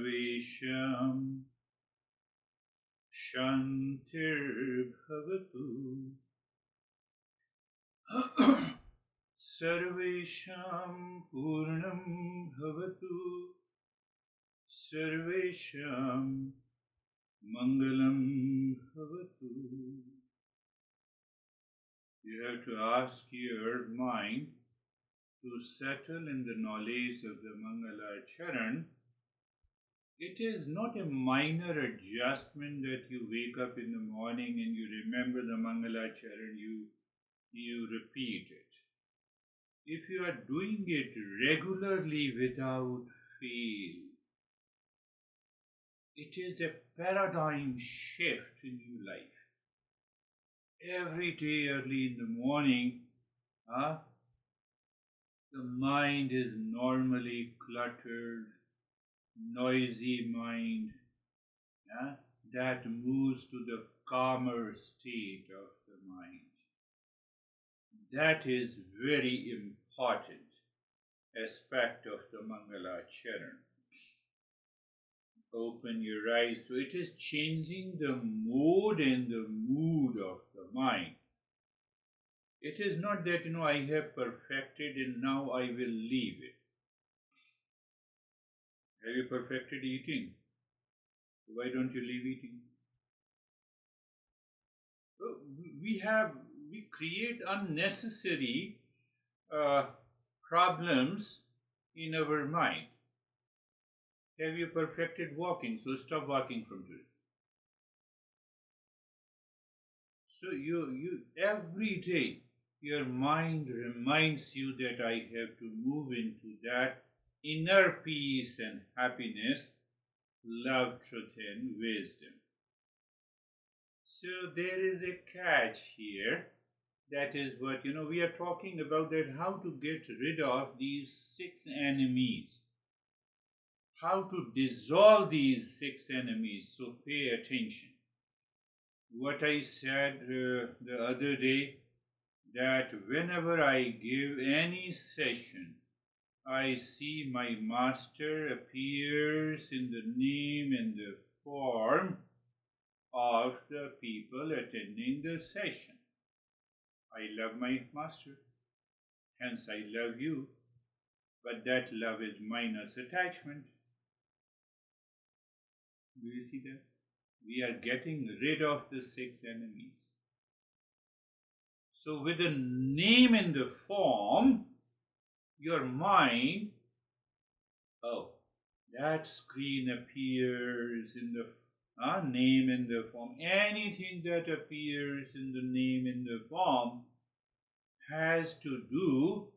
Sarvesham Shantir Bhavatu Sarvesham Purnam Bhavatu Sarvesham Mangalam Bhavatu. You have to ask your mind to settle in the knowledge of the Mangala Charan. It is not a minor adjustment that you wake up in the morning and you remember the Mangala Charan, you repeat it. If you are doing it regularly without fail, it is a paradigm shift in your life. Every day early in the morning, the mind is normally cluttered, noisy mind that moves to the calmer state of the mind. That is very important aspect of the Mangala Charan. Open your eyes. So it is changing the mode and the mood of the mind. It is not that, I have perfected and now I will leave it. Have you perfected eating? Why don't you leave eating? We create unnecessary problems in our mind. Have you perfected walking? So stop walking from today. So you every day your mind reminds you that I have to move into that inner peace and happiness, love, truth, and wisdom. So there is a catch here. That is what, we are talking about, that how to get rid of these 6 enemies. How to dissolve these 6 enemies. So pay attention. What I said the other day, that whenever I give any session, I see my master appears in the name and the form of the people attending the session. I love my master, hence I love you, but that love is minus attachment. Do you see that? We are getting rid of the 6 enemies. So with the name and the form, your mind, that screen appears in the name and the form. Anything that appears in the name and the form has to do,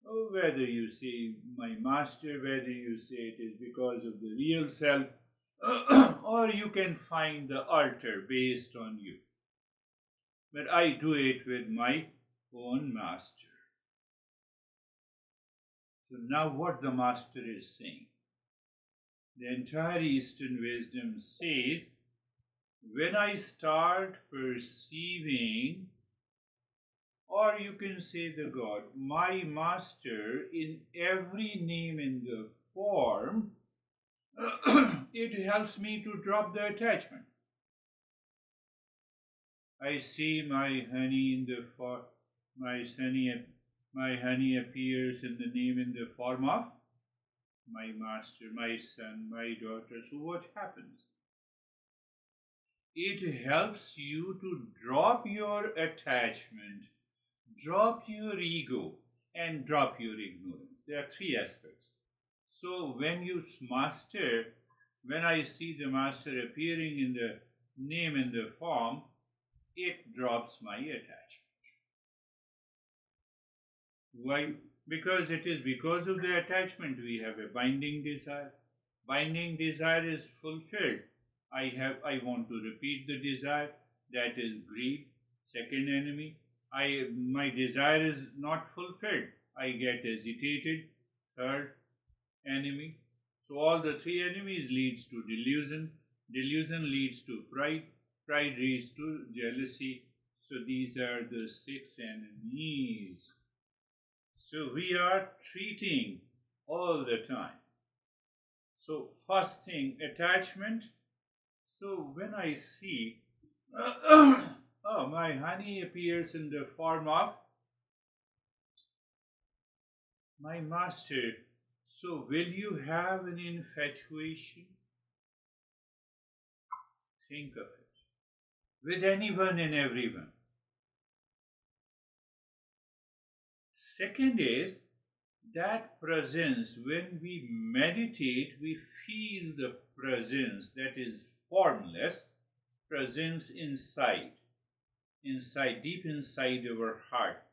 whether you say my master, whether you say it is because of the real self, or you can find the altar based on you. But I do it with my own master. So now what the master is saying, the entire Eastern wisdom says, when I start perceiving, or you can say the God, my master in every name in the form, it helps me to drop the attachment. I see my honey in the form, my honey appears in the name in the form of my master, my son, my daughter. So what happens? It helps you to drop your attachment, drop your ego, and drop your ignorance. There are 3 aspects. So when I see the master appearing in the name and the form, it drops my attachment. Why? Because it is because of the attachment we have a binding desire. Binding desire is fulfilled. I want to repeat the desire. That is greed, second enemy. My desire is not fulfilled. I get agitated, third enemy. So all the 3 enemies leads to delusion. Delusion leads to pride. Pride leads to jealousy. So these are the 6 enemies. So we are treating all the time. So, first thing, attachment. So, when I see, oh, my honey appears in the form of my master. So, will you have an infatuation? Think of it. With anyone and everyone. Second is that presence. When we meditate, we feel the presence that is formless, presence inside, deep inside our heart.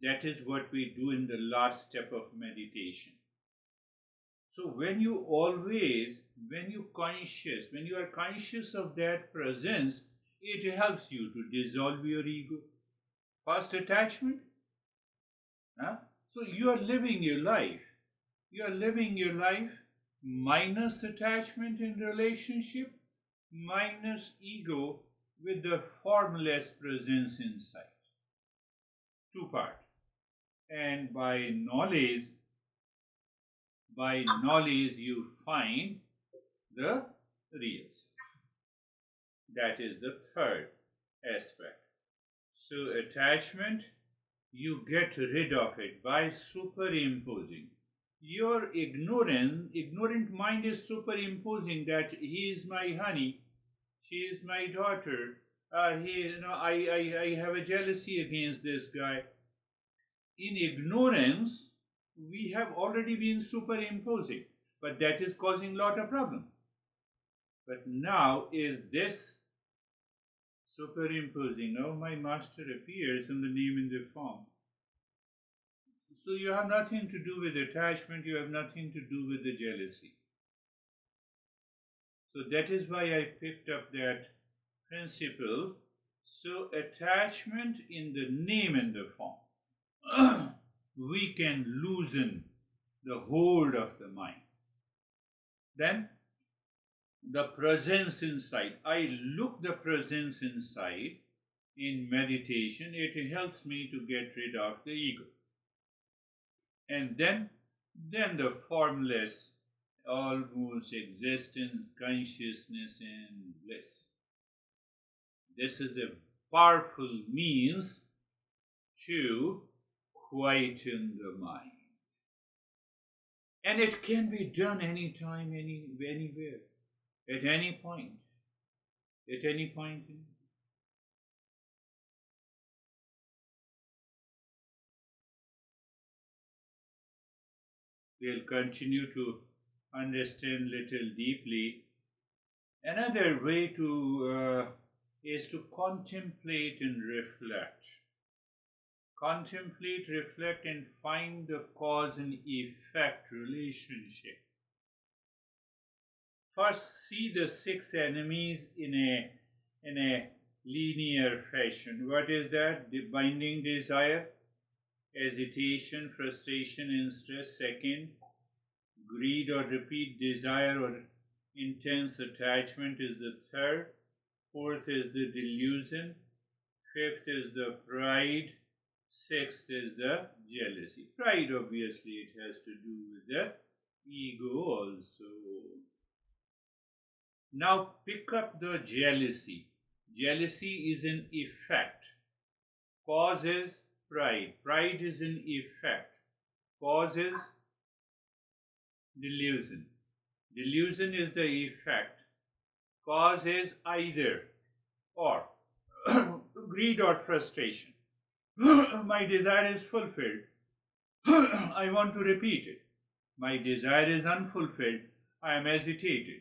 That is what we do in the last step of meditation. So when you are conscious of that presence, it helps you to dissolve your ego. First attachment, huh? So you are living your life. You are living your life minus attachment in relationship, minus ego with the formless presence inside. Two part. And by knowledge you find the real self. That is the third aspect. So attachment, you get rid of it by superimposing. Your ignorant mind is superimposing that he is my honey, she is my daughter. I have a jealousy against this guy. In ignorance, we have already been superimposing, but that is causing a lot of problem. But now is this superimposing? Oh, my master appears in the name in the form. So you have nothing to do with attachment, you have nothing to do with the jealousy. So that is why I picked up that principle. So attachment in the name and the form. We can loosen the hold of the mind. Then the presence inside. I look the presence inside in meditation. It helps me to get rid of the ego. And then the formless, almost existence, consciousness, and bliss. This is a powerful means to quieten the mind. And it can be done anytime, anywhere, at any point. At any point. We'll continue to understand little deeply. Another way is to contemplate and reflect. Contemplate, reflect, and find the cause and effect relationship. First, see the six enemies in a linear fashion. What is that? The binding desire, hesitation, frustration, and stress. Second, greed or repeat desire or intense attachment is the third. Fourth is the delusion. Fifth is the pride. Sixth is the jealousy. Pride, obviously, it has to do with the ego also. Now pick up the jealousy. Jealousy is an effect. Cause is pride. Pride is an effect. Cause is delusion. Delusion is the effect. Cause is either or. Greed or frustration. My desire is fulfilled. I want to repeat it. My desire is unfulfilled. I am agitated.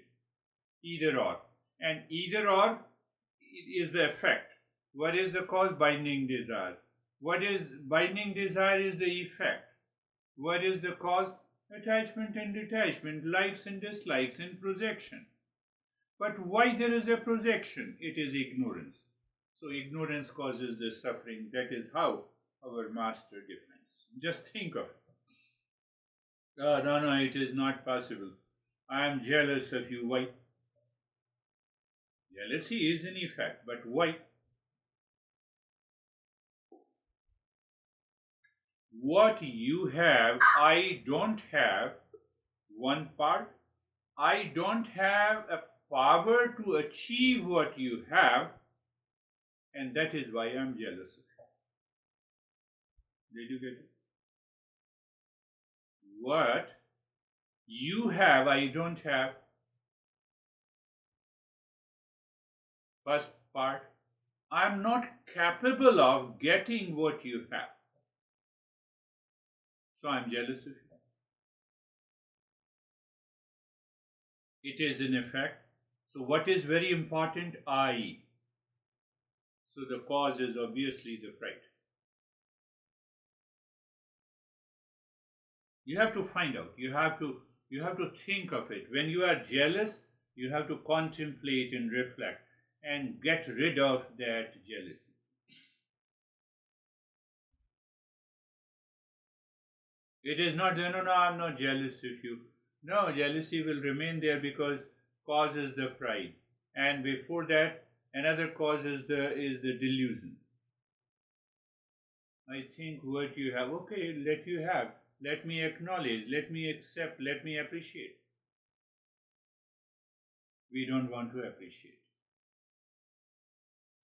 Either or. And either or is the effect. What is the cause? Binding desire. What is binding desire is the effect. What is the cause? Attachment and detachment, likes and dislikes, and projection. But why there is a projection? It is ignorance. So ignorance causes the suffering. That is how our master defines. Just think of it. No, it is not possible. I am jealous of you. Why? Jealousy is an effect, but why? What you have, I don't have. One part, I don't have a power to achieve what you have, and that is why I'm jealous of you. Did you get it? What you have, I don't have. First part, I'm not capable of getting what you have. So I'm jealous of you. It is in effect. So what is very important? I. So the cause is obviously the pride. You have to find out. You have to think of it. When you are jealous, you have to contemplate and reflect and get rid of that jealousy. It is not, no, no, no, I'm not jealous of you. No, jealousy will remain there because causes the pride. And before that, another cause is the delusion. I think what you have, okay, let you have. Let me acknowledge, let me accept, let me appreciate. We don't want to appreciate.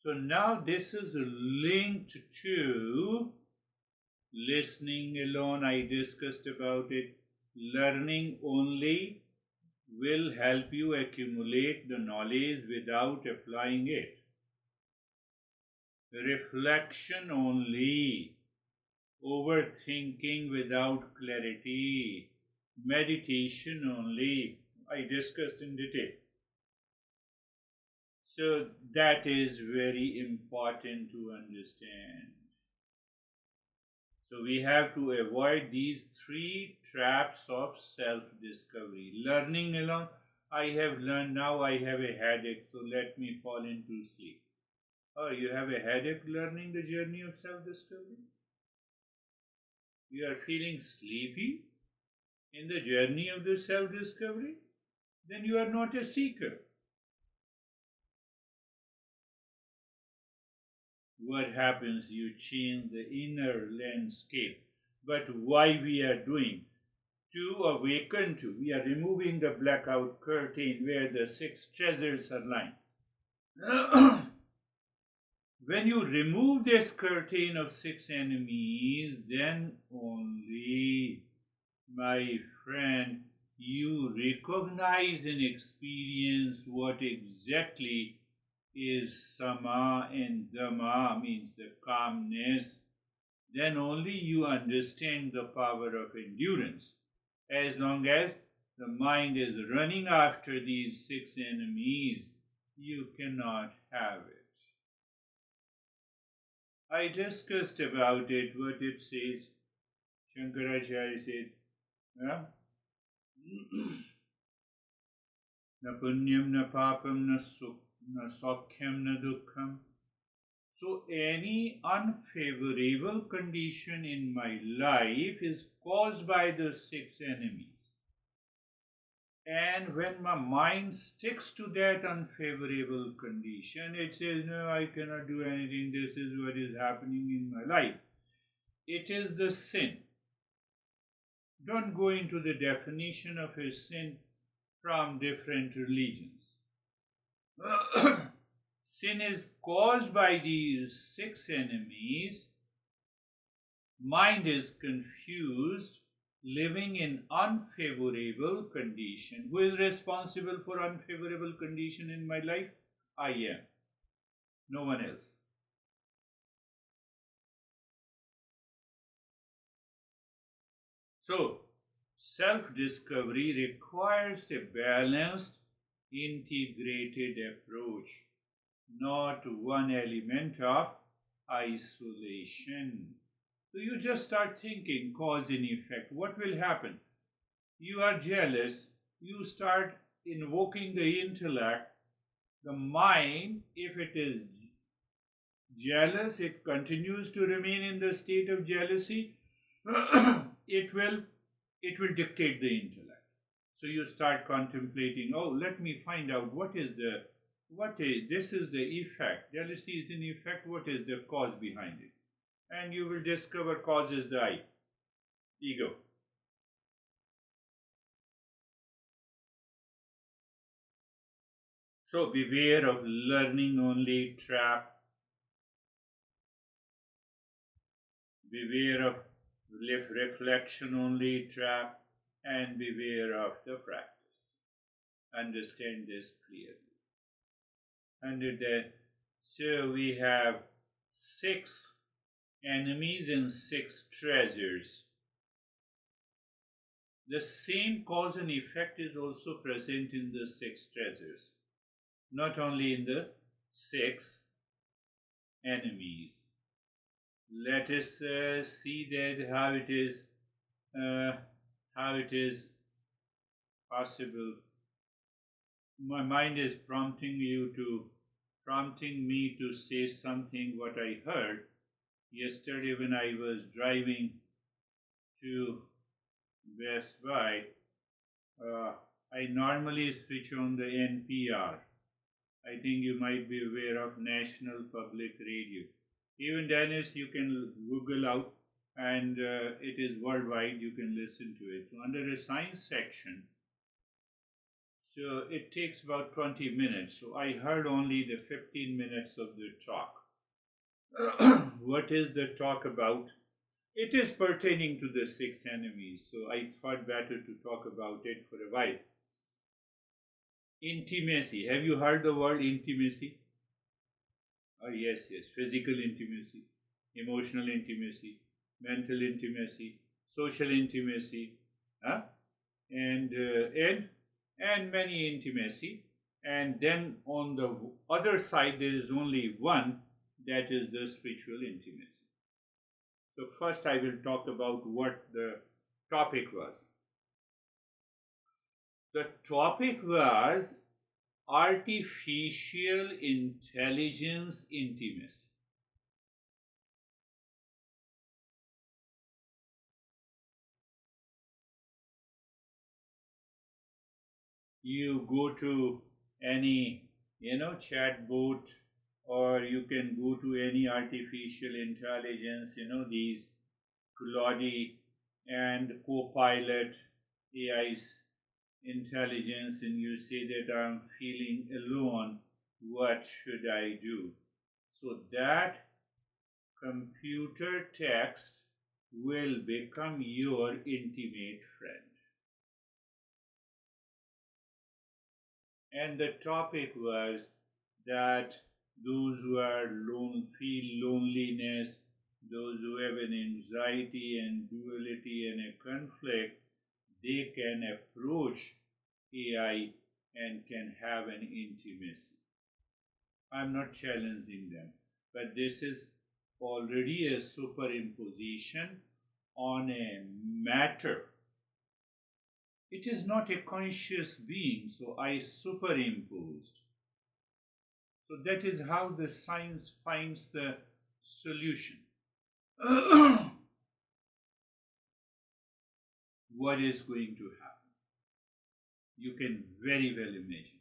So now this is linked to listening alone. I discussed about it. Learning only will help you accumulate the knowledge without applying it. Reflection only, overthinking without clarity, meditation only. I discussed in detail. So that is very important to understand. So we have to avoid these three traps of self-discovery. Learning alone, I have learned, now I have a headache, so let me fall into sleep. Oh, you have a headache learning the journey of self-discovery? You are feeling sleepy in the journey of the self-discovery? Then you are not a seeker. What happens? You change the inner landscape. But why we are doing? To awaken to. We are removing the blackout curtain where the six treasures are lying. When you remove this curtain of six enemies, then only, my friend, you recognize and experience what exactly is sama, and dhamma means the calmness. Then only you understand the power of endurance. As long as the mind is running after these six enemies, you cannot have it. I discussed about it, what it says. Shankaracharya said, yeah? Na punyam, na papam, na sokhyam, na dukkham. So any unfavorable condition in my life is caused by the six enemies. And when my mind sticks to that unfavorable condition, it says, no, I cannot do anything, this is what is happening in my life. It is the sin. Don't go into the definition of a sin from different religions. Sin is caused by these six enemies. Mind is confused, living in unfavorable condition. Who is responsible for unfavorable condition in my life? I am. No one else. So, self-discovery requires a balanced, integrated approach, not one element of isolation. So you just start thinking cause and effect. What will happen? You are jealous, you start invoking the intellect. The mind, if it is jealous, it continues to remain in the state of jealousy. it will dictate the intellect. So you start contemplating, oh, let me find out this is the effect. Jealousy is an effect, what is the cause behind it? And you will discover cause is the I, ego. So beware of learning only trap, beware of reflection only trap, and beware of the practice. Understand this clearly. Under that, so we have 6 enemies and 6 treasures. The same cause and effect is also present in the 6 treasures, not only in the 6 enemies. Let us see that how it is possible. My mind is prompting me to say something what I heard yesterday when I was driving to Best Buy. I normally switch on the NPR. I think you might be aware of National Public Radio. Even Dennis, you can Google out, and it is worldwide. You can listen to it. So under the science section, so it takes about 20 minutes. So I heard only the 15 minutes of the talk. What is the talk about? It is pertaining to the 6 enemies. So I thought better to talk about it for a while. Intimacy. Have you heard the word intimacy? Oh, yes. Physical intimacy, emotional intimacy, mental intimacy, social intimacy, and many intimacy. And then on the other side, there is only one, that is the spiritual intimacy. So first I will talk about what the topic was. The topic was artificial intelligence intimacy. You go to any, chat bot, or you can go to any artificial intelligence, these Claude and Copilot AI's intelligence, and you say that I'm feeling alone, what should I do? So that computer text will become your intimate friend. And the topic was that those who are feel loneliness, those who have an anxiety and duality and a conflict, they can approach AI and can have an intimacy. I'm not challenging them, but this is already a superimposition on a matter. It is not a conscious being, so I superimposed. So that is how the science finds the solution. What is going to happen? You can very well imagine.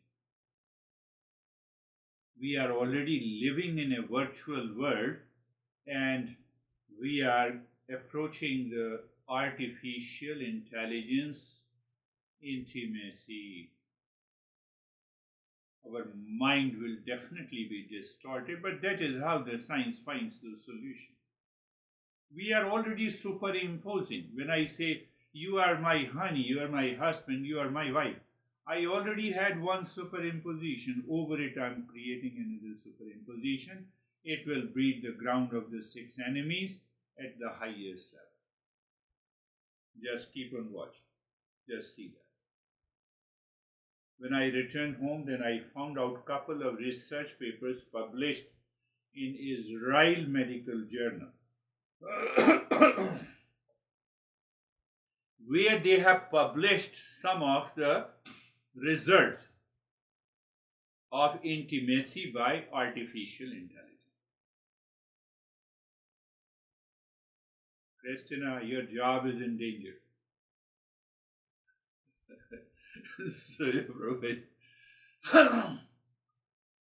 We are already living in a virtual world, and we are approaching the artificial intelligence intimacy. Our mind will definitely be distorted, but that is how the science finds the solution. We are already superimposing. When I say, you are my honey, you are my husband, you are my wife, I already had one superimposition. Over it, I'm creating another superimposition. It will breed the ground of the 6 enemies at the highest level. Just keep on watching. Just see that. When I returned home, then I found out a couple of research papers published in Israel Medical Journal, where they have published some of the results of intimacy by artificial intelligence. Christina, your job is in danger.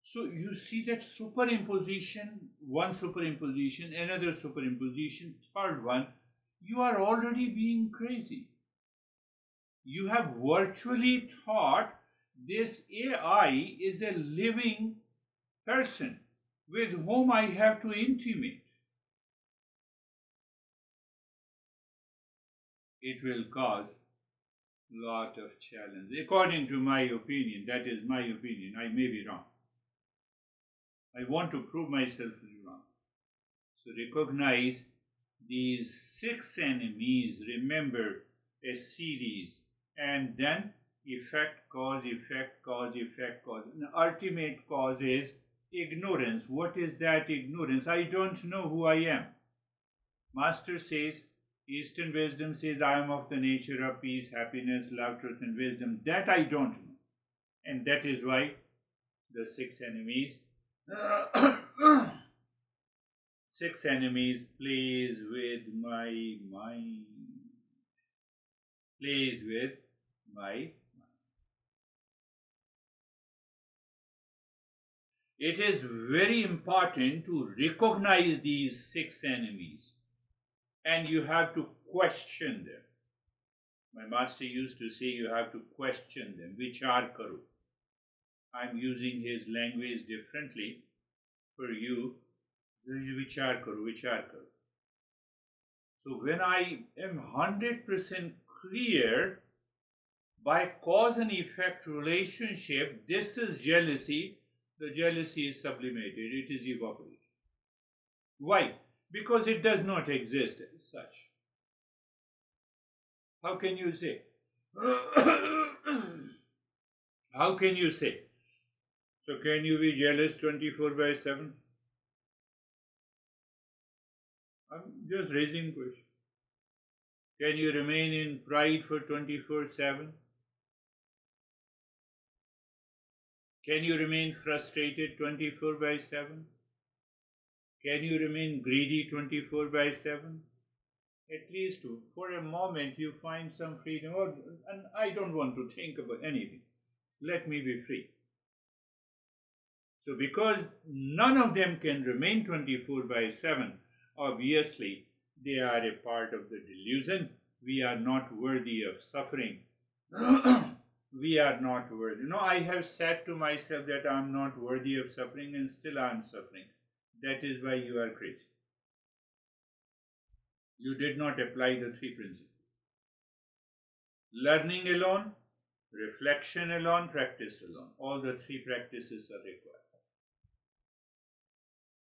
So you see that superimposition, one superimposition, another superimposition, third one, you are already being crazy. You have virtually thought This AI is a living person with whom I have to intimate. It will cause lot of challenge. According to my opinion, that is my opinion, I may be wrong. I want to prove myself to be wrong. So recognize these six enemies, remember a series, and then effect, cause, effect, cause, effect, cause. The ultimate cause is ignorance. What is that ignorance? I don't know who I am. Master says, Eastern wisdom says, I am of the nature of peace, happiness, love, truth, and wisdom. That I don't know. And that is why the six enemies, six enemies plays with my mind. Plays with my mind. It is very important to recognize these six enemies, and you have to question them. My master used to say you have to question them. Vichar karo. I'm using his language differently for you. Vichar karo, vichar karo. So when I am 100% clear by cause and effect relationship, this is jealousy. The jealousy is sublimated, it is evaporated. Why? Because it does not exist as such. How can you say? How can you say? So can you be jealous 24/7? I'm just raising question. Can you remain in pride for 24/7? Can you remain frustrated 24/7? Can you remain greedy 24/7? At least for a moment you find some freedom. And I don't want to think about anything. Let me be free. So because none of them can remain 24/7, obviously they are a part of the delusion. We are not worthy of suffering. We are not worthy. No, I have said to myself that I am not worthy of suffering, and still I am suffering. That is why you are crazy. You did not apply the three principles. Learning alone, reflection alone, practice alone. All the three practices are required.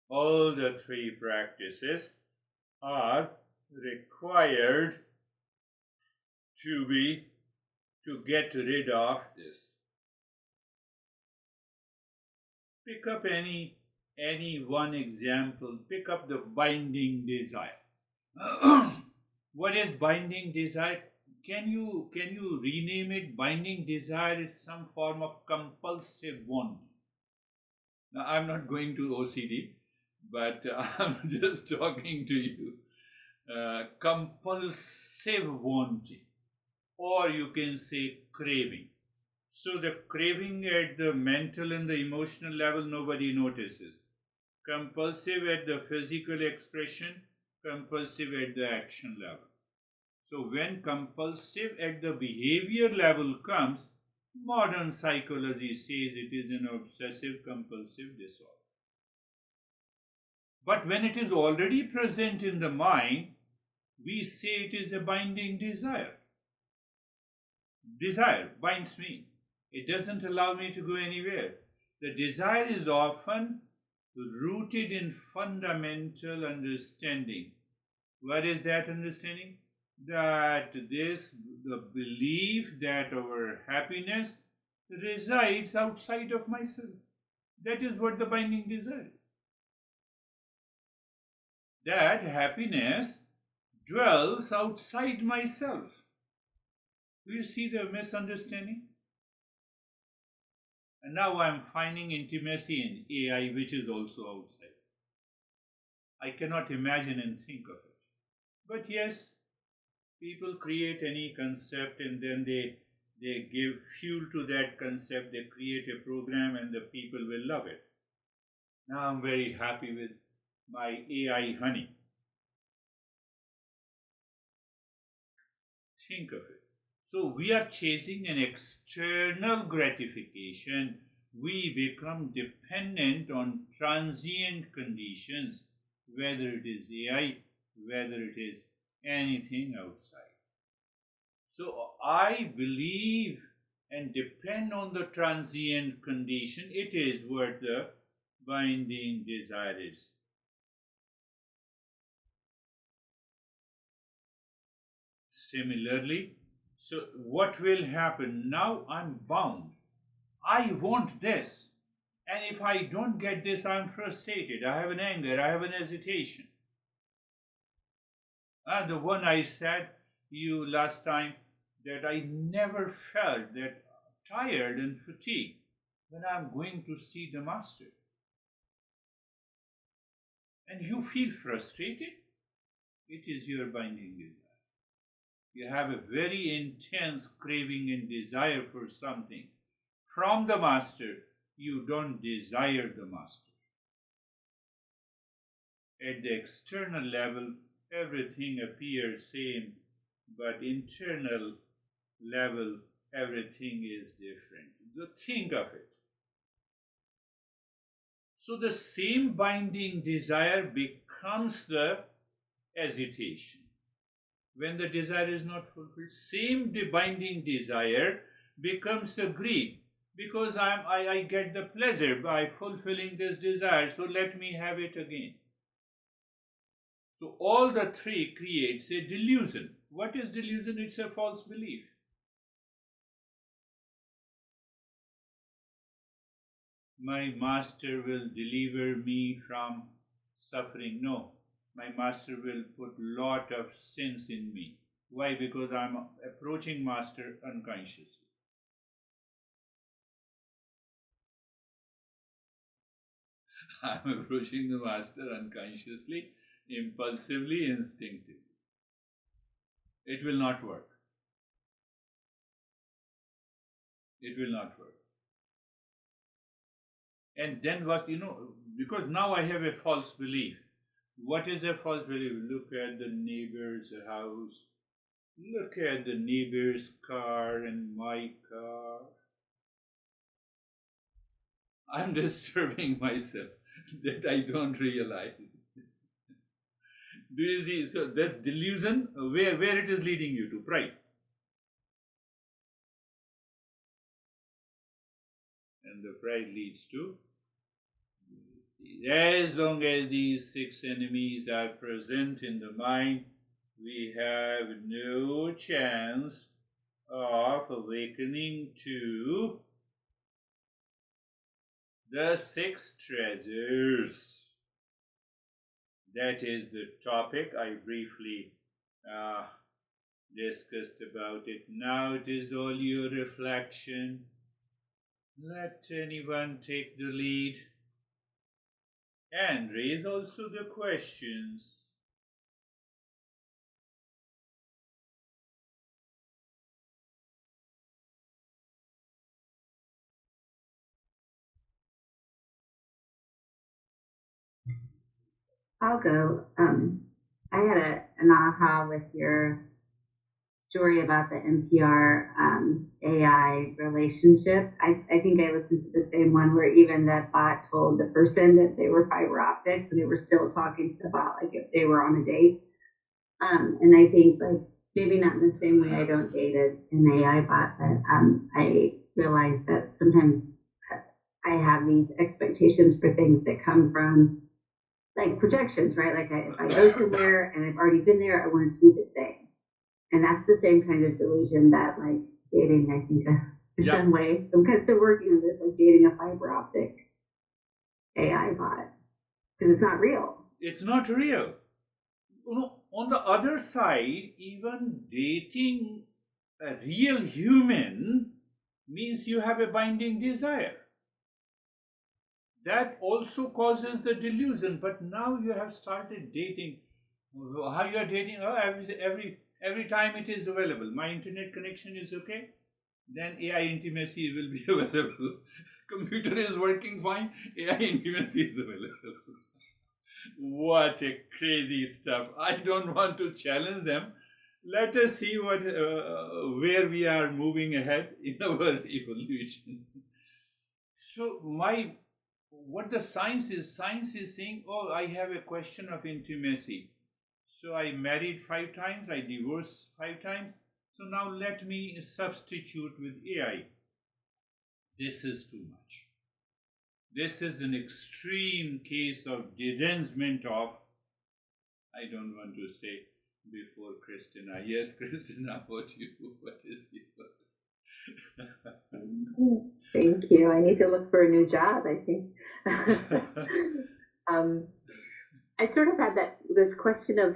All the three practices are required to get rid of this. Pick up any one example. Pick up the binding desire. What is binding desire? Can you rename it? Binding desire is some form of compulsive want. Now I'm not going to OCD, but I'm just talking to you. Compulsive wanting, or you can say craving. So the craving at the mental and the emotional level, nobody notices. Compulsive at the physical expression, compulsive at the action level. So when compulsive at the behavior level comes, modern psychology says it is an obsessive compulsive disorder. But when it is already present in the mind, we say it is a binding desire. Desire binds me. It doesn't allow me to go anywhere. The desire is often rooted in fundamental understanding. What is that understanding? That the belief that our happiness resides outside of myself. That is what the binding desire is. That happiness dwells outside myself. Do you see the misunderstanding? And now I am finding intimacy in AI, which is also outside. I cannot imagine and think of it. But yes, people create any concept and then they give fuel to that concept, they create a program and the people will love it. Now I'm very happy with my AI honey. Think of it. So we are chasing an external gratification. We become dependent on transient conditions, whether it is AI, whether it is anything outside. So I believe and depend on the transient condition. It is what the binding desire is. Similarly, so what will happen? Now I'm bound. I want this. And if I don't get this, I'm frustrated. I have an anger, I have an hesitation. The one I said you last time, that I never felt that tired and fatigued when I'm going to see the master. And you feel frustrated, it is your binding desire. You have a very intense craving and desire for something from the master. You don't desire the master. At the external level, everything appears same, but internal level, everything is different. So think of it. So the same binding desire becomes the hesitation. When the desire is not fulfilled, same binding desire becomes the greed. Because I get the pleasure by fulfilling this desire, so let me have it again. So all the three creates a delusion. What is delusion? It's a false belief. My master will deliver me from suffering. No, my master will put lot of sins in me. Why? Because I'm approaching master unconsciously. I'm approaching the master unconsciously, impulsively, instinctively. It will not work. It will not work. And then what, because now I have a false belief. What is a false belief? Look at the neighbor's house. Look at the neighbor's car and my car. I'm disturbing myself that I don't realize. Do you see? So that's delusion, where it is leading you to pride. And the pride leads to, as long as these six enemies are present in the mind, we have no chance of awakening to the six treasures. That is the topic. I briefly discussed about it. Now it is all your reflection. Let anyone take the lead and raise also the questions. I'll go. I had an aha with your story about the NPR AI relationship. I think I listened to the same one where even that bot told the person that they were fiber optics and they were still talking to the bot like if they were on a date. And I think like maybe not in the same way I don't date an AI bot, but I realize that sometimes I have these expectations for things that come from like projections, right? Like if I go somewhere and I've already been there, I want it to be the same. And that's the same kind of delusion that like dating, I think, in some way. I'm kind of still working on this, like dating a fiber optic AI bot, because it's not real. It's not real. On the other side, even dating a real human means you have a binding desire. That also causes the delusion. But now you have started dating. How you are dating? Oh, every time it is available. My internet connection is okay. Then AI intimacy will be available. Computer is working fine. AI intimacy is available. What a crazy stuff. I don't want to challenge them, let us see where we are moving ahead in our evolution. So what the science is saying, oh, I have a question of intimacy. So I married 5 times, I divorced 5 times. So now let me substitute with AI. This is too much. This is an extreme case of derangement of, I don't want to say before Christina. Yes, Christina, what you? What is your? Thank you. I need to look for a new job, I think. I sort of had this question of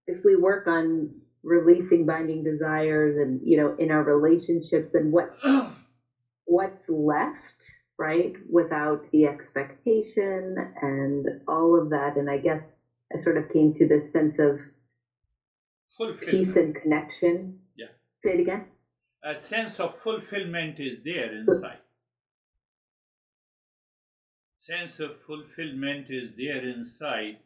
if we work on releasing binding desires and, in our relationships, then what's left, right? Without the expectation and all of that. And I guess I sort of came to this sense of peace and connection. Yeah. Say it again. A sense of fulfillment is there inside. Sense of fulfillment is there inside.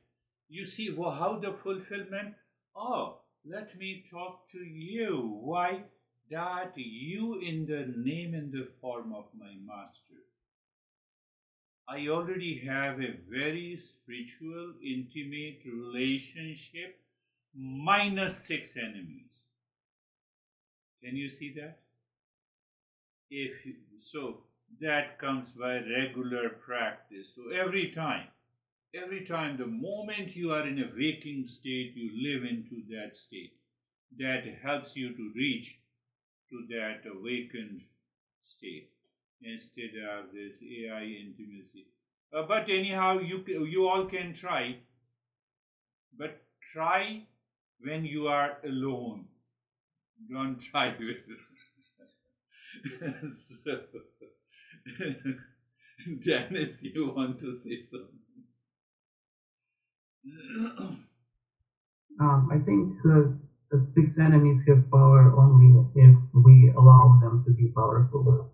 You see how the fulfillment? Oh, let me talk to you. Why? That you in the name and the form of my master. I already have a very spiritual, intimate relationship minus 6 enemies. Can you see that? So that comes by regular practice. So every time, the moment you are in a waking state, you live into that state. That helps you to reach to that awakened state instead of this AI intimacy. But anyhow, you all can try. But try when you are alone. Don't try with so, Janice, you want to say something? I think the 6 enemies have power only if we allow them to be powerful.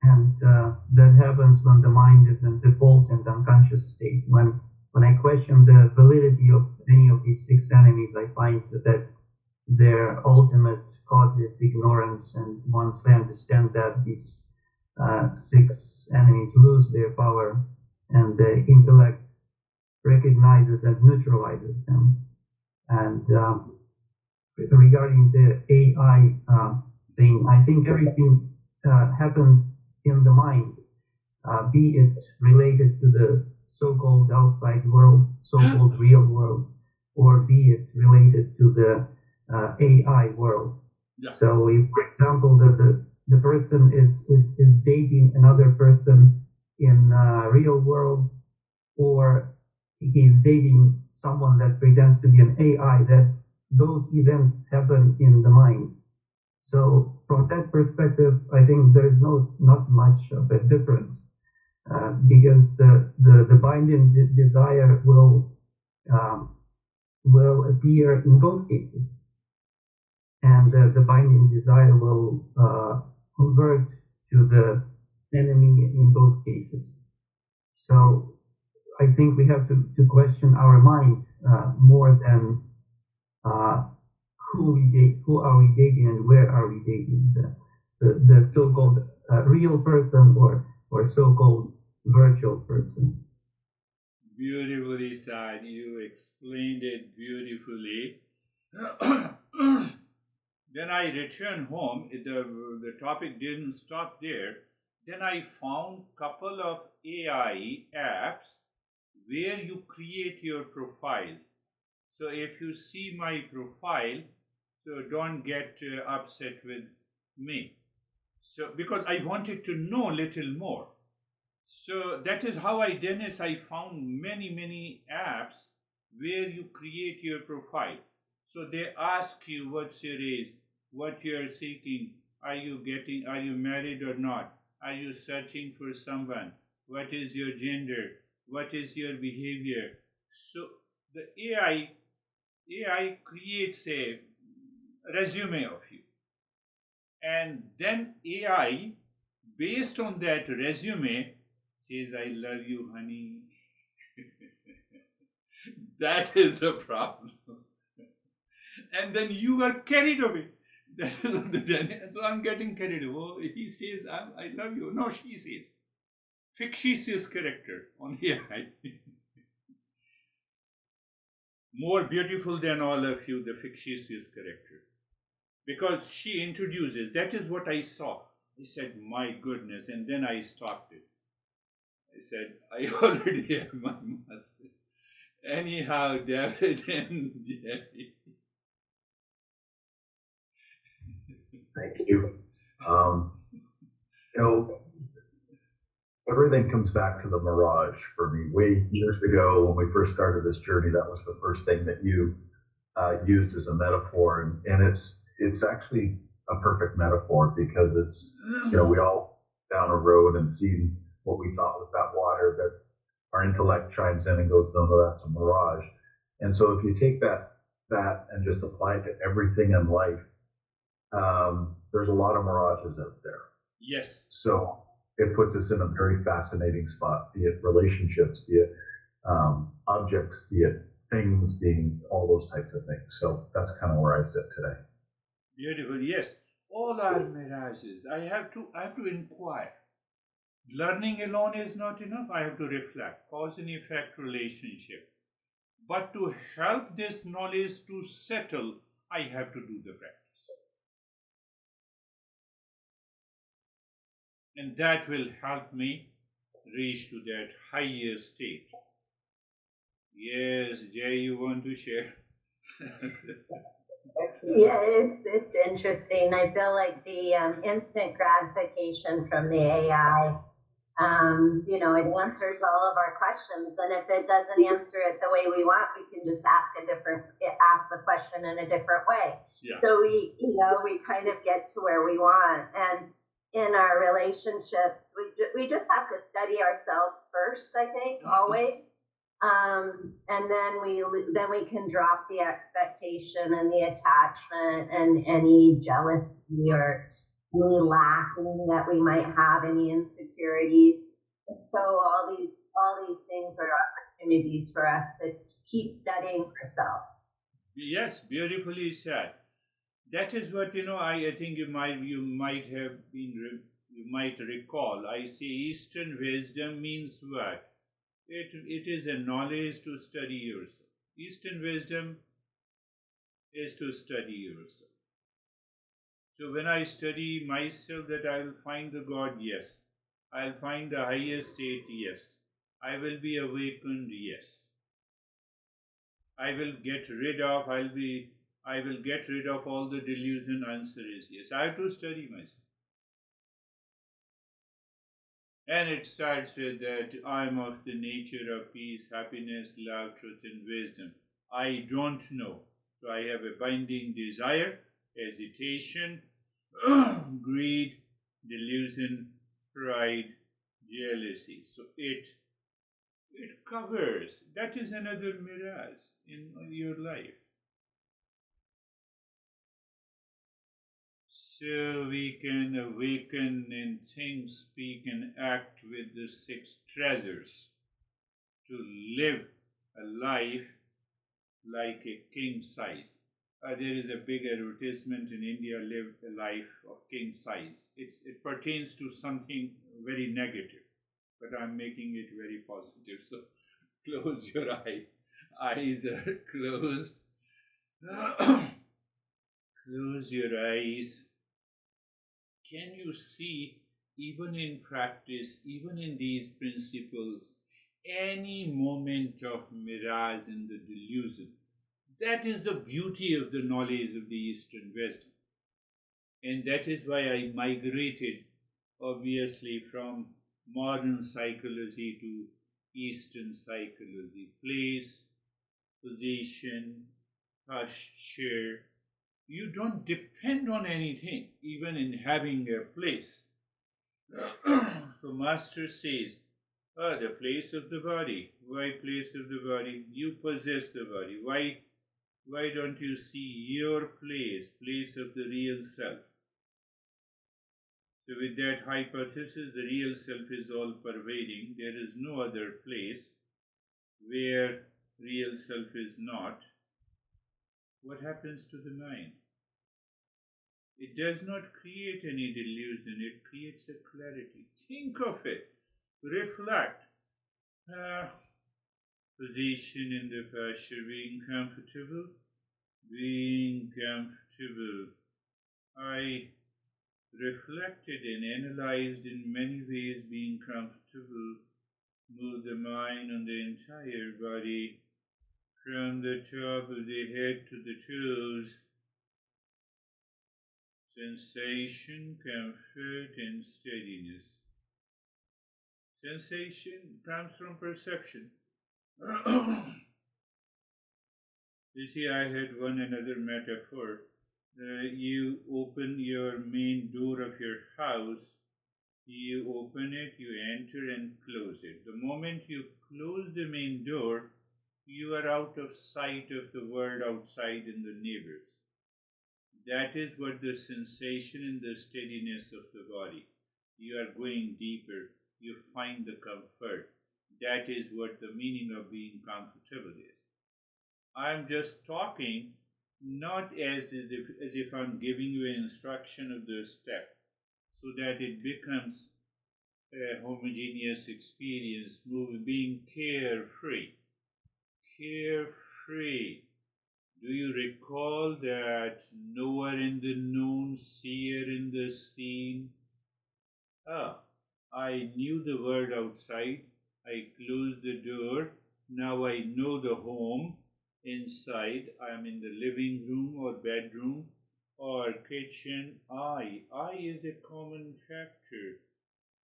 And that happens when the mind is in default and unconscious state. When I question the validity of any of these 6 enemies, I find that their ultimate cause is ignorance. And once I understand that these 6 enemies lose their power and the intellect recognizes and neutralizes them. And regarding the AI thing, I think everything happens in the mind, be it related to the so-called outside world, so-called real world, or be it related to the AI world. Yeah. So if, for example, the person is dating another person in real world, or he's dating someone that pretends to be an AI, that those events happen in the mind. So from that perspective, I think there is not much of a difference, because the binding desire will appear in both cases, and the binding desire will convert to the enemy in both cases. So I think we have to question our mind more than who are we dating and where are we dating, the so-called real person or so-called virtual person. Beautifully said. You explained it beautifully. Then I returned home. The topic didn't stop there. Then I found a couple of AI apps where you create your profile. So if you see my profile, so don't get upset with me. So because I wanted to know a little more. So that is how I found many apps where you create your profile. So they ask you what's your age, what you are seeking, are you married or not, are you searching for someone, what is your gender, what is your behavior. So the AI creates a resume of you, and then AI, based on that resume, says, I love you, honey. That is the problem. And then you are carried away. That is what so I'm getting carried away. Oh, he says, I love you. No, she says. Fictitious character on AI. More beautiful than all of you, the fictitious character. Because she introduces, that is what I saw. I said, my goodness, and then I stopped it. I said, I already have my master. Anyhow, David and Jerry. Thank you. You know, everything comes back to the mirage for me. Way years ago, when we first started this journey, that was the first thing that you used as a metaphor, and it's actually a perfect metaphor because it's, you know, we all down a road and seen what we thought was that water, but our intellect chimes in and goes, no, no, that's a mirage. And so if you take that and just apply it to everything in life, there's a lot of mirages out there. Yes. So it puts us in a very fascinating spot, be it relationships, be it objects, be it things, being all those types of things. So that's kind of where I sit today. Beautiful. Yes. All are mirages. I have to inquire. Learning alone is not enough. I have to reflect. Cause and effect relationship. But to help this knowledge to settle, I have to do the practice. And that will help me reach to that higher state. Yes, Jay, you want to share? Yeah, it's interesting. I feel like the instant gratification from the AI, you know, it answers all of our questions, and if it doesn't answer it the way we want, we can just ask the question in a different way. Yeah. So we kind of get to where we want, and in our relationships, we just have to study ourselves first. I think always. And then we can drop the expectation and the attachment and any jealousy or any lacking that we might have, any insecurities. So all these things are opportunities for us to keep studying ourselves. Yes, beautifully said. That is what I think you might recall. I say Eastern wisdom means what? It is a knowledge to study yourself. Eastern wisdom is to study yourself. So when I study myself, that I will find the God, yes. I'll find the higher state, yes. I will be awakened, yes. I will get rid of all the delusion. Answer is yes. I have to study myself. And it starts with that I am of the nature of peace, happiness, love, truth, and wisdom. I don't know. So I have a binding desire, hesitation, greed, delusion, pride, jealousy. So it covers. That is another mirage in your life. So we can awaken and think, speak, and act with the 6 treasures to live a life like a king size. There is a big advertisement in India, live a life of king size. It pertains to something very negative, but I'm making it very positive. So close your eyes. Eyes are closed. Close your eyes. Can you see, even in practice, even in these principles, any moment of mirage in the delusion? That is the beauty of the knowledge of the Eastern wisdom. And that is why I migrated, obviously, from modern psychology to Eastern psychology. Place, position, posture. You don't depend on anything, even in having a place. So Master says, the place of the body. Why place of the body? You possess the body. Why don't you see your place of the real self? So with that hypothesis, the real self is all pervading. There is no other place where real self is not. what happens to the mind? It does not create any delusion, it creates a clarity. Think of it, reflect. Position in the posture, being comfortable. I reflected and analyzed in many ways being comfortable. Move the mind on the entire body, from the top of the head to the toes. Sensation, comfort, and steadiness. Sensation comes from perception. You see, I had one another metaphor. You open your main door of your house, you open it, you enter and close it. The moment you close the main door, you are out of sight of the world outside and the neighbors. That is what the sensation and the steadiness of the body. You are going deeper, you find the comfort. That is what the meaning of being comfortable is. I am just talking not as if I'm giving you an instruction of the step so that it becomes a homogeneous experience, being carefree. Carefree. Do you recall that knower in the known, seer in the seen? I knew the world outside. I closed the door. Now I know the home. Inside, I am in the living room or bedroom or kitchen. I is a common factor.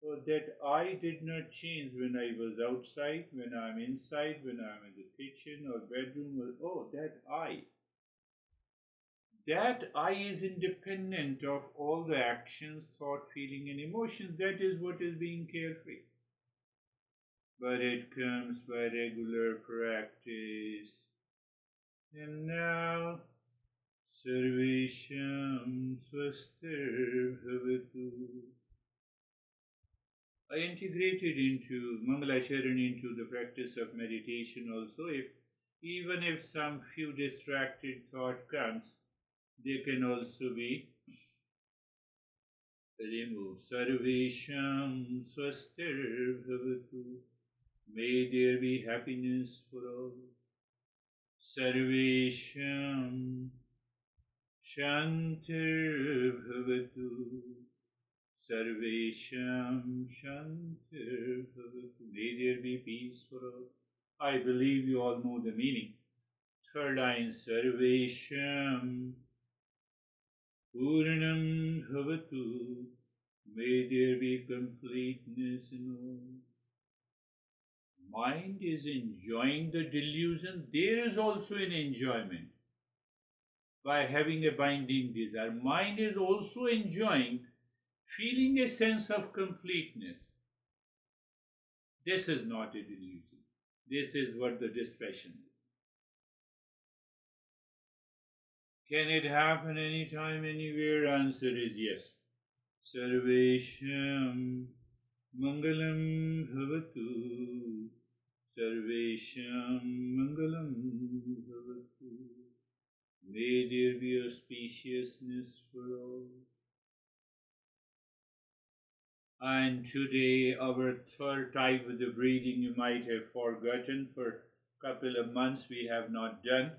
So that I did not change when I was outside, when I am inside, when I am in the kitchen or bedroom. That I. That I is independent of all the actions, thought, feeling, and emotions. That is what is being carefree. But it comes by regular practice. And now, Sarvesham Swastir Bhavatu. I integrated into Mangalacharan into the practice of meditation also. Even if some few distracted thought comes, they can also be removed. Sarvesham Swastir Bhavatu. May there be happiness for all. Sarvesham Shantir Bhavatu. Sarvesham Shantir Bhavatu. May there be peace for all. I believe you all know the meaning. Third line, Sarvesham Purnam Bhavatu. May there be completeness in all. Mind is enjoying the delusion. There is also an enjoyment by having a binding desire. Mind is also enjoying feeling a sense of completeness. This is not a delusion. This is what the distraction is. Can it happen anytime, anywhere? Answer is yes. Sarvesham Mangalam Bhavatu. Sarvesham Mangalam Bhavatu. May there be auspiciousness for all. And today, our third type of the breathing you might have forgotten. For a couple of months we have not done.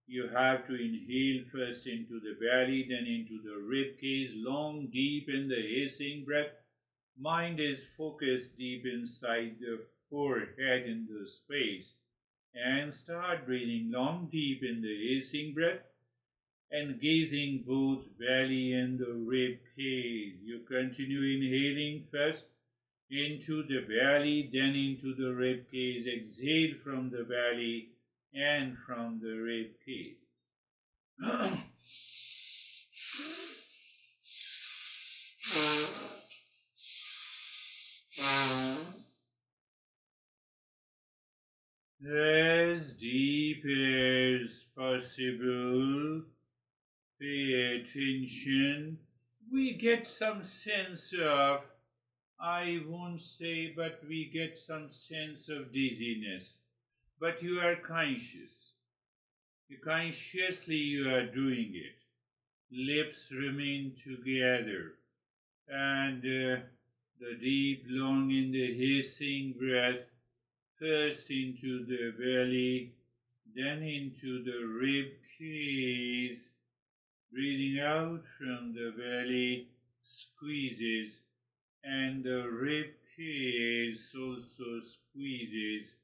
You have to inhale first into the belly, then into the rib cage, long, deep in the hissing breath. Mind is focused deep inside the forehead in the space. And start breathing long, deep in the hissing breath, engaging both belly and the rib cage. You continue inhaling first into the belly, then into the rib cage. Exhale from the belly and from the rib cage. As deep as possible, pay attention. We get some sense of, I won't say, but we get some sense of dizziness. But you are conscious. Consciously you are doing it. Lips remain together, and the deep, long in the hissing breath, first into the belly, then into the rib cage. Breathing out from the belly squeezes, and the rib cage also squeezes,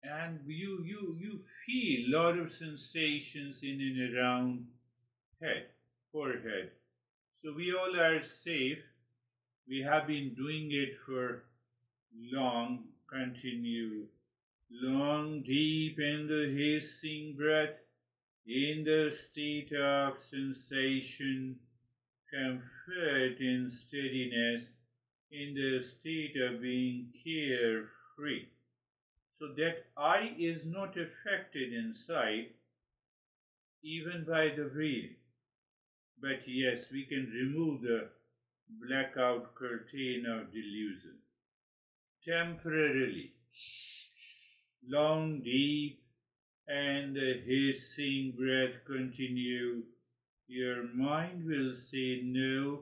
and you feel a lot of sensations in and around head, forehead. So we all are safe. We have been doing it for long. Continue long, deep in the hissing breath, in the state of sensation, comfort and steadiness, in the state of being carefree. So that I is not affected inside even by the breathing. But yes, we can remove the blackout curtain of delusion temporarily. Long, deep, and the hissing breath continue. Your mind will say, no,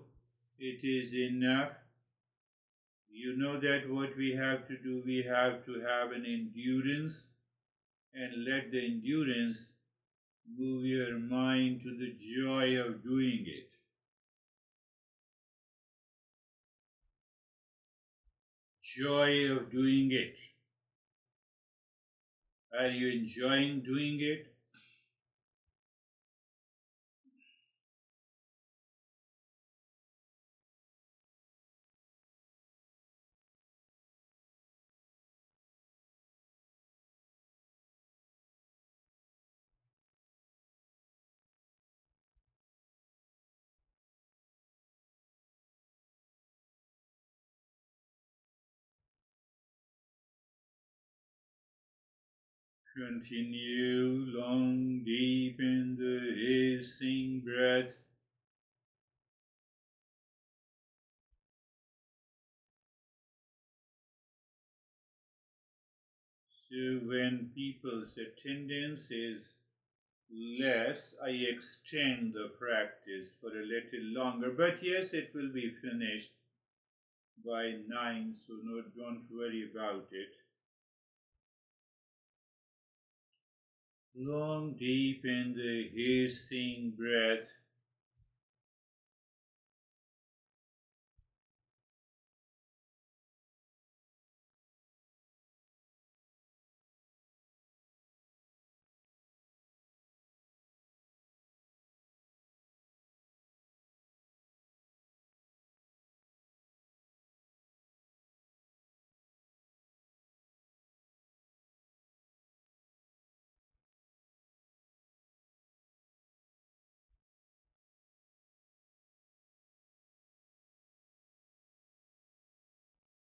it is enough. You know that what we have to do, we have to have an endurance, and let the endurance move your mind to the joy of doing it. Joy of doing it. Are you enjoying doing it? Continue long, deep in the hissing breath. So when people's attendance is less, I extend the practice for a little longer. But yes, it will be finished by 9, so no, don't worry about it. Long, deep in the hissing breath.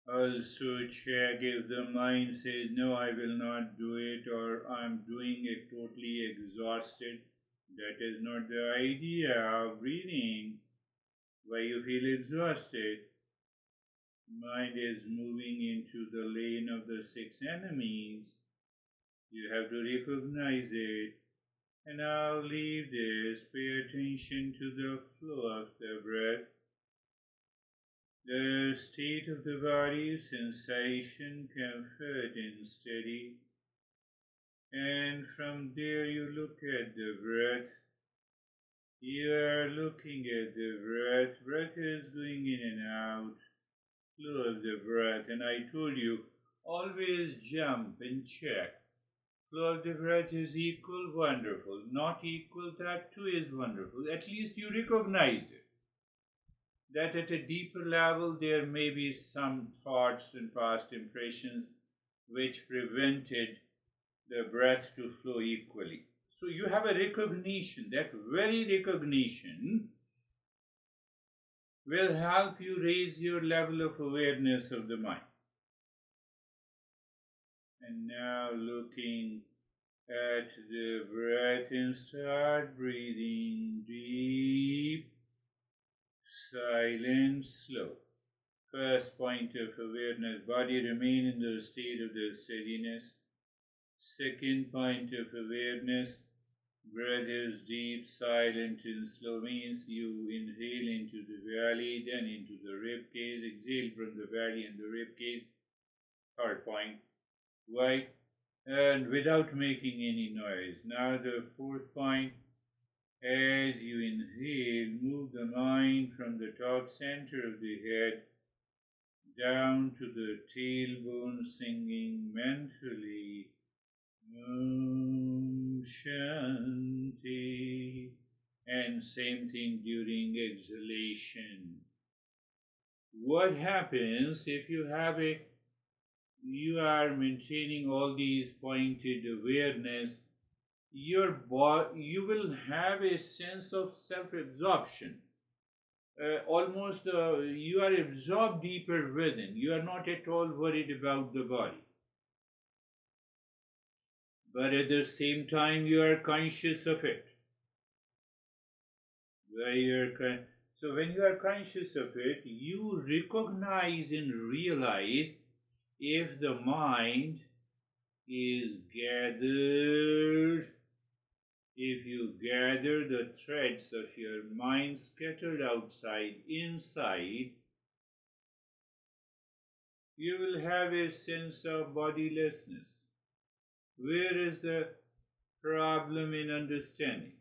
Also check if the mind says, no, I will not do it, or I'm doing it totally exhausted. That is not the idea of breathing. Why you feel exhausted? Mind is moving into the lane of the 6 enemies. You have to recognize it. And now leave this. Pay attention to the flow of the breath. The state of the body, sensation, comfort, and steady. And from there you look at the breath. You are looking at the breath. Breath is going in and out. Flow of the breath. And I told you, always jump and check. Flow of the breath is equal, wonderful. Not equal, that too is wonderful. At least you recognize it. That at a deeper level there may be some thoughts and past impressions which prevented the breath to flow equally. So you have a recognition. That very recognition will help you raise your level of awareness of the mind. And now looking at the breath and start breathing deep, silent, slow. First point of awareness, body remain in the state of the steadiness. Second point of awareness, Breath is deep, silent, and slow means you inhale into the belly, then into the rib cage, exhale from the belly and the rib cage. Third point. Why? And without making any noise. Now the fourth point. As you inhale, move the mind from the top center of the head down to the tailbone, singing mentally Om Shanti. And same thing during exhalation. What happens if you are maintaining all these pointed awareness, you will have a sense of self-absorption. Almost you are absorbed deeper within. You are not at all worried about the body. But at the same time, you are conscious of it. So when you are conscious of it, you recognize and realize if the mind is gathered, if you gather the threads of your mind scattered outside, inside, you will have a sense of bodilessness. Where is the problem in understanding?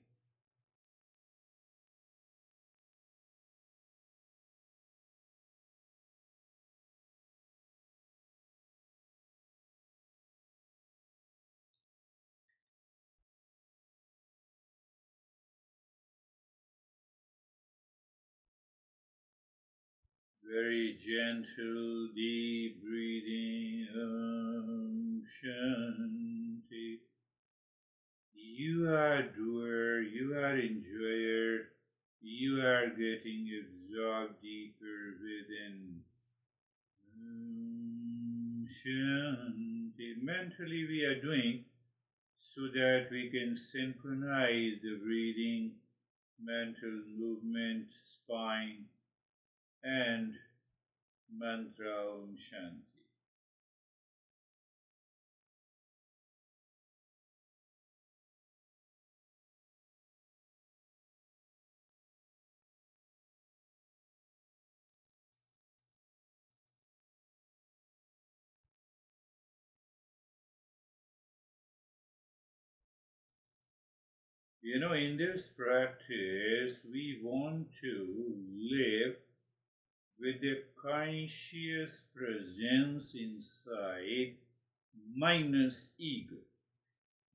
Very gentle, deep breathing. Om Shanti. You are doer, you are enjoyer, you are getting absorbed deeper within. Om Shanti. Mentally we are doing so that we can synchronize the breathing, mental movement, spine, and mantra Om Shanti. In this practice, we want to live with a conscious presence inside, minus ego,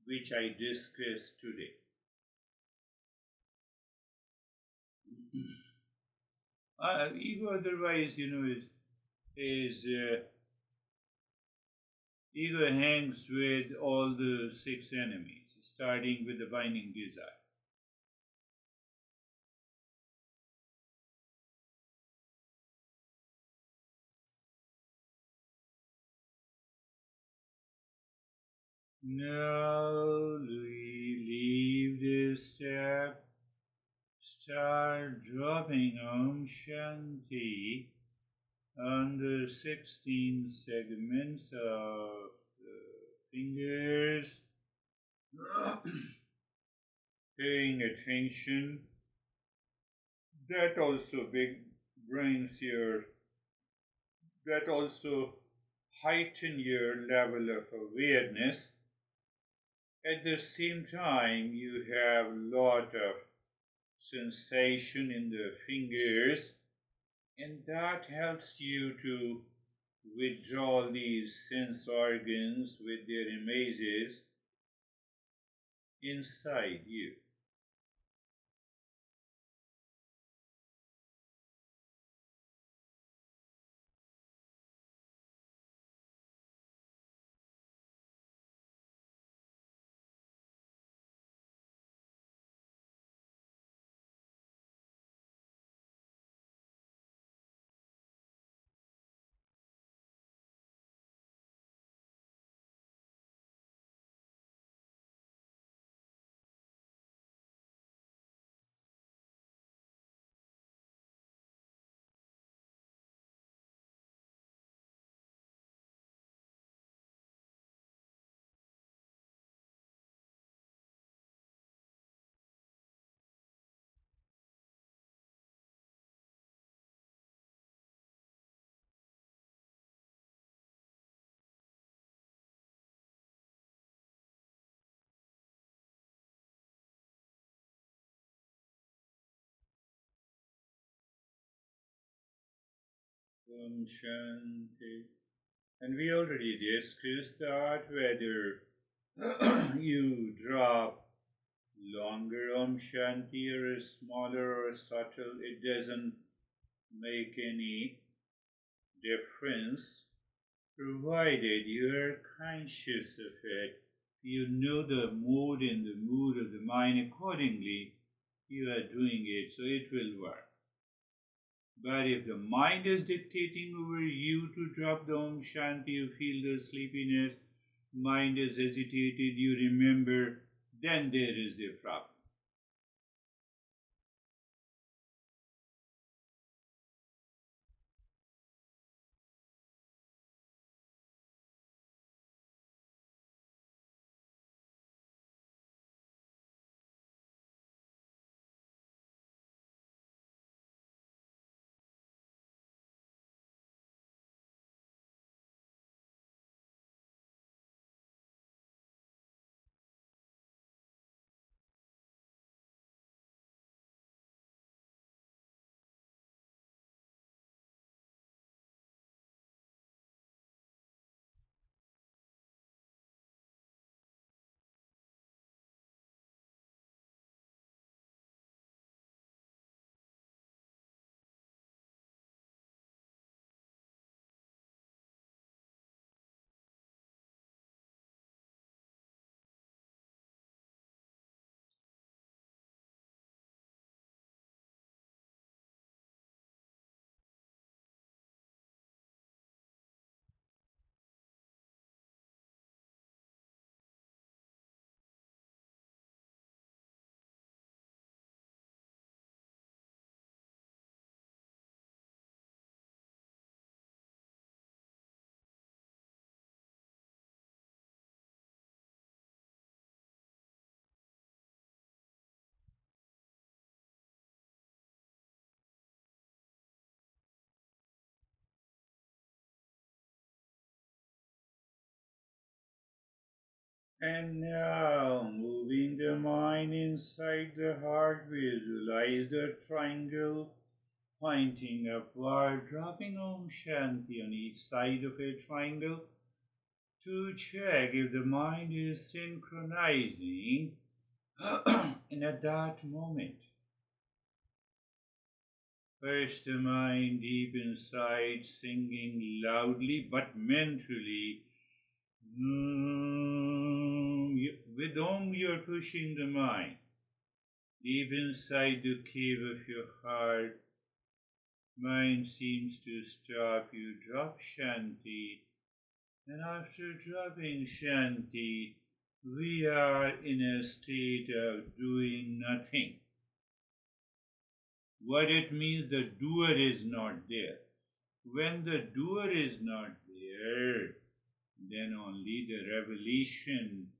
which I discussed today. Ego, otherwise, is ego hangs with all the six enemies, starting with the binding desire. Now we leave this step, start dropping Om Shanti on the 16 segments of the fingers, paying attention. That also that also heighten your level of awareness. At the same time, you have a lot of sensation in the fingers, and that helps you to withdraw these sense organs with their images inside you. Om Shanti. And we already discussed that whether you drop longer Om Shanti or smaller or subtle, it doesn't make any difference, provided you're conscious of it. You know the mood and the mood of the mind accordingly, you are doing it, so it will work. But if the mind is dictating over you to drop the Om Shanti, you feel the sleepiness, mind is agitated, you remember, then there is a problem. And now, moving the mind inside the heart, visualize the triangle pointing upward, dropping Om Shanti on each side of a triangle to check if the mind is synchronizing. And at that moment, first the mind deep inside singing loudly but mentally. With Om you're pushing the mind deep inside the cave of your heart. Mind seems to stop, you drop Shanti, and after dropping Shanti, we are in a state of doing nothing. What it means, the doer is not there. When the doer is not there, then only the revelation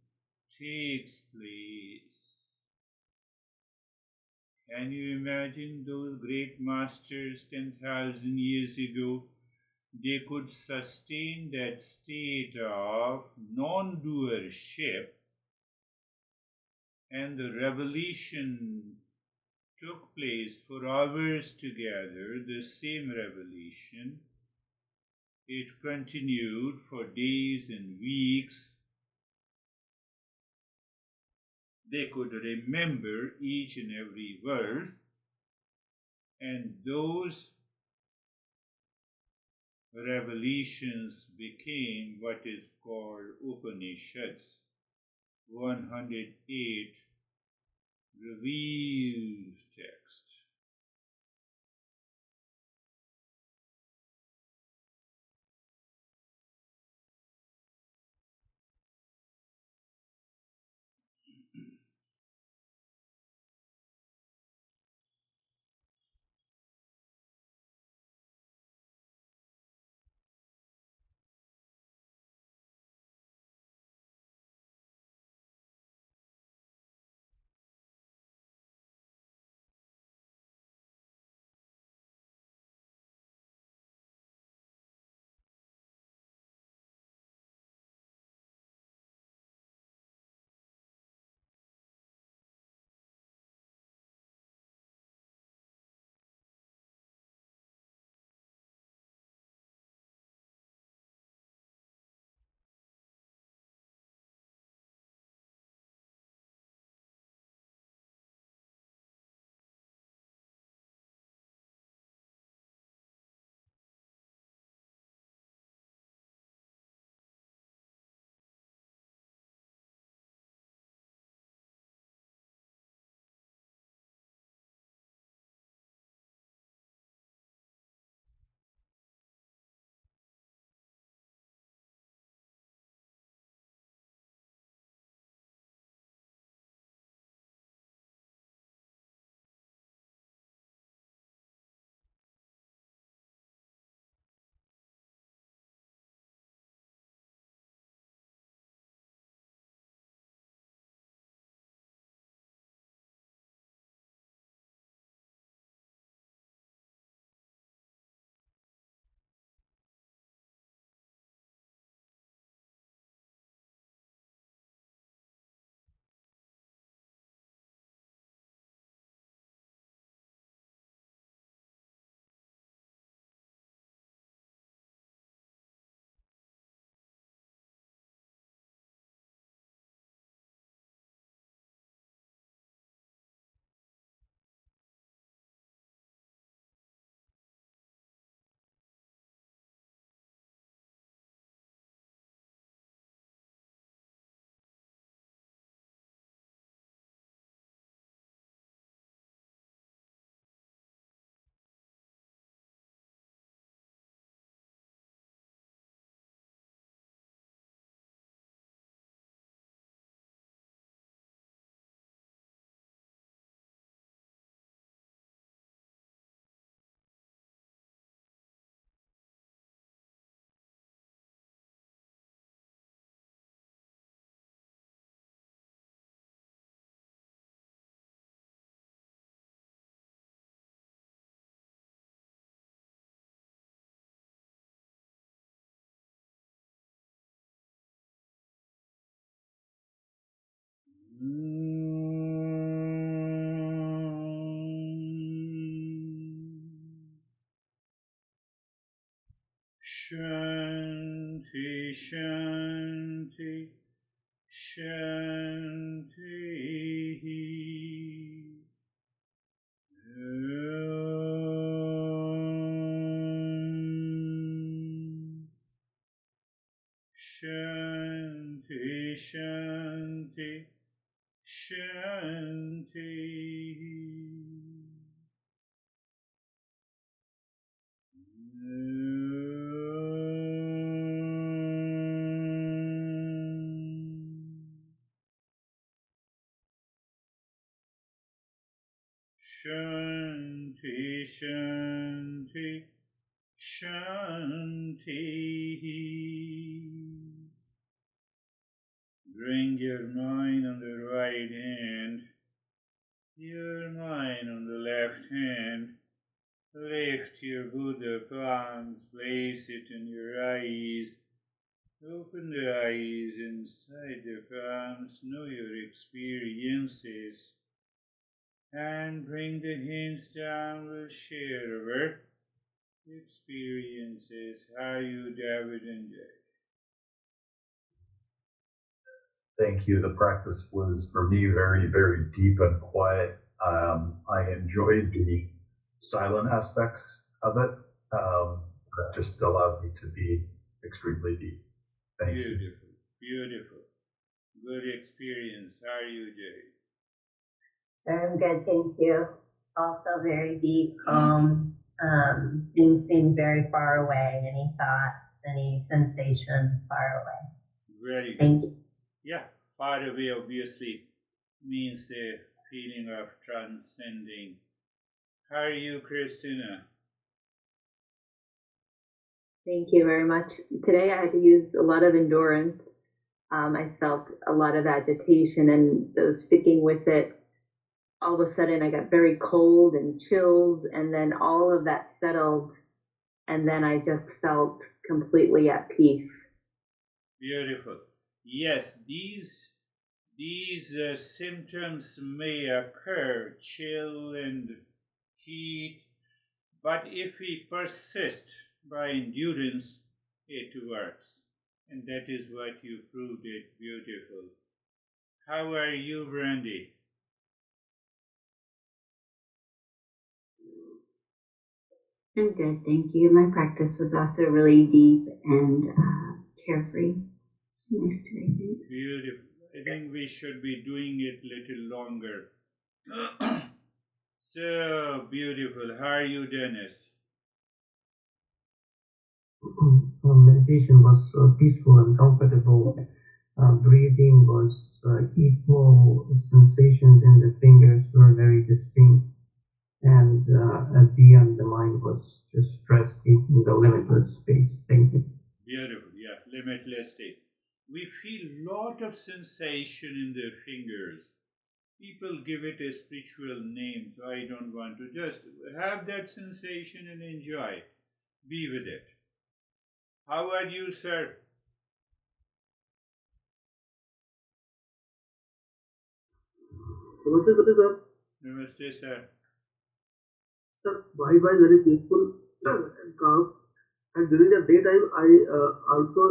takes place. Can you imagine those great masters 10,000 years ago? They could sustain that state of non-doership, and the revelation took place for hours together, the same revelation. It continued for days and weeks. They could remember each and every word, and those revelations became what is called Upanishads, 108 revealed text. Shanti, Shanti, Shanti. Shanti, Shanti, Shanti. Shanti, Shanti, Shanti. Bring your mind on the right hand, your mind on the left hand. Lift your Buddha palms, place it in your eyes. Open the eyes inside the palms, know your experiences. And bring the hands down, we'll share our experiences. How are you, David and Jay? Thank you. The practice was, for me, very, very deep and quiet. I enjoyed the silent aspects of it. That just allowed me to be extremely deep. Thank you. Beautiful, beautiful. Good experience. How are you, Jay? I'm good, thank you. Also very deep, calm. Things seem very far away. Any thoughts, any sensations far away. Very good. Thank you. Yeah, far away obviously means a feeling of transcending. How are you, Christina? Thank you very much. Today I had to use a lot of endurance. I felt a lot of agitation and those sticking with it. All of a sudden I got very cold and chills, and then all of that settled, and then I just felt completely at peace. Beautiful. Yes, these symptoms may occur, chill and heat, but if we persist by endurance, it works. And that is what you proved it. Beautiful. How are you, Brandy? I'm good, thank you. My practice was also really deep and carefree. It's nice today, thanks. Beautiful. I think we should be doing it a little longer. So beautiful. How are you, Dennis? Meditation was peaceful and comfortable. Breathing was equal. Sensations in the fingers were very distinct. And at the end, the mind was just resting in the limitless space. Thank you. Beautiful. Yeah, limitless state. We feel lot of sensation in the fingers. People give it a spiritual name, so I don't want to. Just have that sensation and enjoy it. Be with it. How are you, sir? Namaste, sir. Namaste, sir. Sir, my mind very peaceful and calm. And during the daytime, I also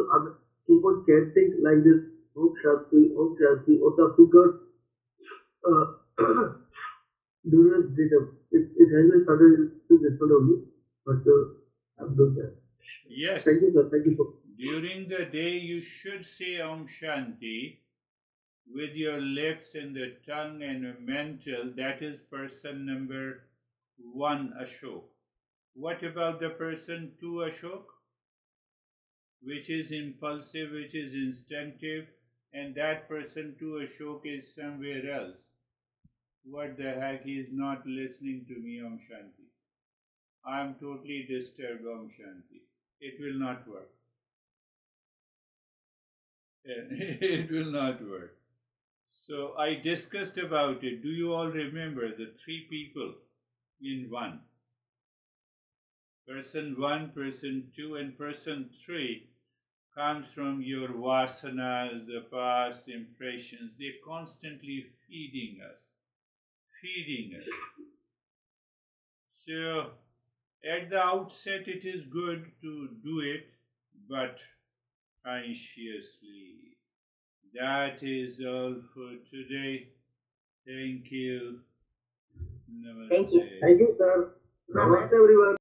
keep on chanting like this, Om Shanti, Om Shanti, or the fingers during the daytime. It has been started since yesterday only, but I'm doing that. Yes. Thank you, sir. Thank you so much. During the day, you should say Om Shanti with your lips and the tongue and a mental. That is person number 1, Ashok. What about the person 2, Ashok? Which is impulsive, which is instinctive, and that person 2, Ashok, is somewhere else. What the heck, he is not listening to me, Om Shanti. I am totally disturbed, Om Shanti. It will not work. It will not work. So I discussed about it. Do you all remember the 3 people in one? Person 1, person 2, and person 3 comes from your vasanas, the past impressions. They're constantly feeding us. So, at the outset, it is good to do it, but consciously. That is all for today. Thank you. Namaste. Thank you. Thank you, sir. Namaste. Namaste, everyone.